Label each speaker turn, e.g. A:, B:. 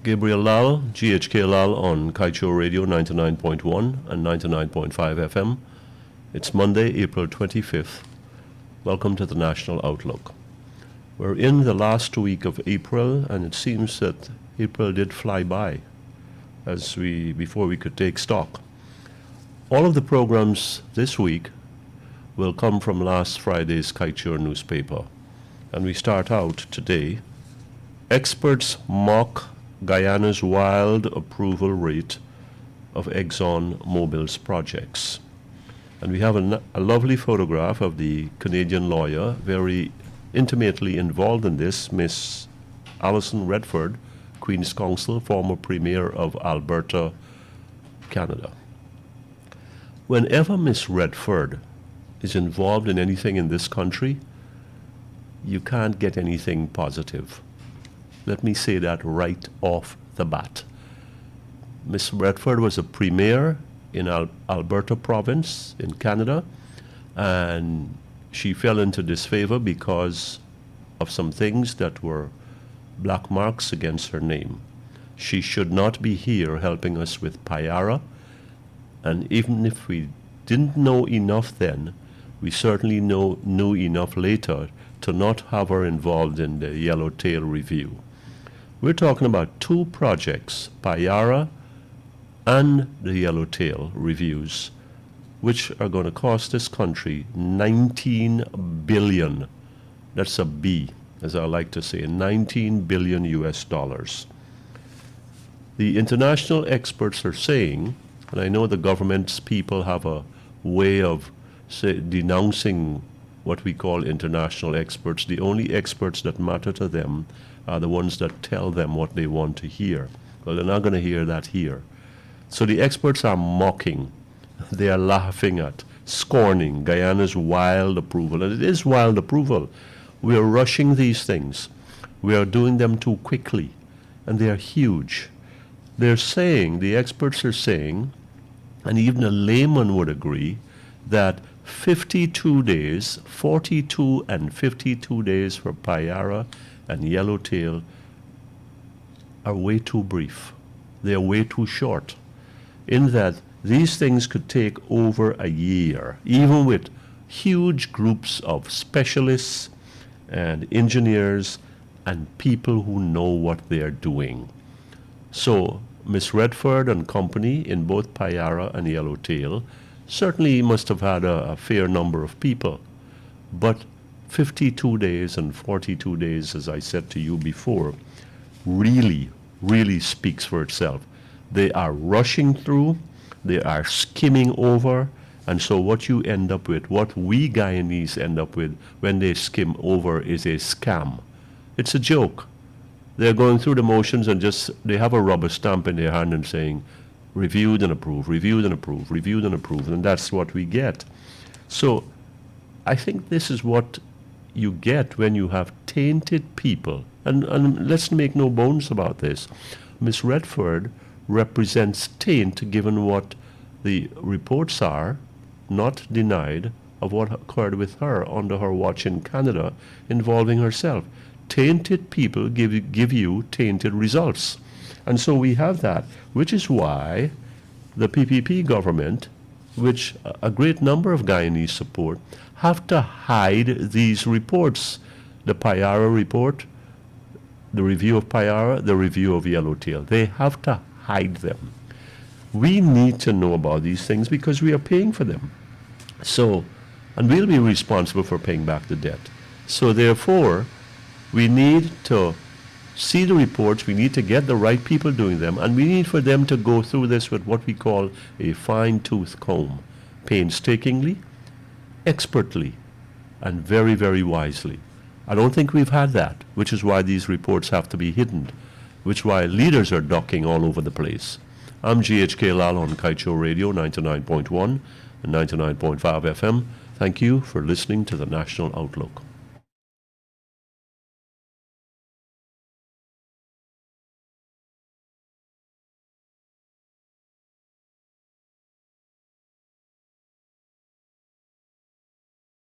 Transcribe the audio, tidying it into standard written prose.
A: Gabriel Lal, GHK Lal on Kaieteur Radio 99.1 and 99.5 FM. It's Monday, April 25th. Welcome to the National Outlook. We're in the last week of April, and it seems that April did fly by before we could take stock. All of the programs this week will come from last Friday's Kaieteur newspaper. And we start out today. Experts mock Guyana's wild approval rate of ExxonMobil's projects. And we have a lovely photograph of the Canadian lawyer, very intimately involved in this, Miss Alison Redford, Queen's Counsel, former Premier of Alberta, Canada. Whenever Miss Redford is involved in anything in this country, you can't get anything positive. Let me say that right off the bat. Miss Redford was a premier in Alberta province in Canada, and she fell into disfavor because of some things that were black marks against her name. She should not be here helping us with Payara, and even if we didn't know enough then, we certainly knew enough later to not have her involved in the Yellowtail review. We're talking about two projects, Payara and the Yellowtail reviews, which are going to cost this country $19 billion. That's a B, as I like to say, $19 billion US. The international experts are saying, and I know the government's people have a way of denouncing what we call international experts. The only experts that matter to them are the ones that tell them what they want to hear. Well, they're not going to hear that here. So the experts are mocking, they are laughing at, scorning Guyana's wild approval. And it is wild approval. We are rushing these things. We are doing them too quickly. And they are huge. They're saying, the experts are saying, and even a layman would agree, that 52 days, 42 and 52 days for Payara and Yellowtail are way too brief. They are way too short, in that these things could take over a year, even with huge groups of specialists and engineers and people who know what they're doing. So Miss Redford and company in both Payara and Yellowtail certainly must have had a fair number of people, but 52 days and 42 days, as I said to you before, really speaks for itself. They are rushing through, they are skimming over, and so what you end up with, what we Guyanese end up with when they skim over, is a scam. It's a joke. They're going through the motions and they have a rubber stamp in their hand and saying, reviewed and approved, reviewed and approved, reviewed and approved, and that's what we get. So I think this is what you get when you have tainted people. And let's make no bones about this. Miss Redford represents taint, given what the reports are, not denied, of what occurred with her under her watch in Canada involving herself. Tainted people give you tainted results. And so we have that, which is why the PPP government, which a great number of Guyanese support, have to hide these reports. The Payara report, the review of Payara, the review of Yellowtail. They have to hide them. We need to know about these things because we are paying for them. So, and we'll be responsible for paying back the debt. So therefore, we need to see the reports, we need to get the right people doing them, and we need for them to go through this with what we call a fine-tooth comb, painstakingly, expertly, and very, very wisely. I don't think we've had that, which is why these reports have to be hidden, which is why leaders are ducking all over the place. I'm GHK Lal on Kaieteur Radio 99.1 and 99.5 FM. Thank you for listening to the National Outlook.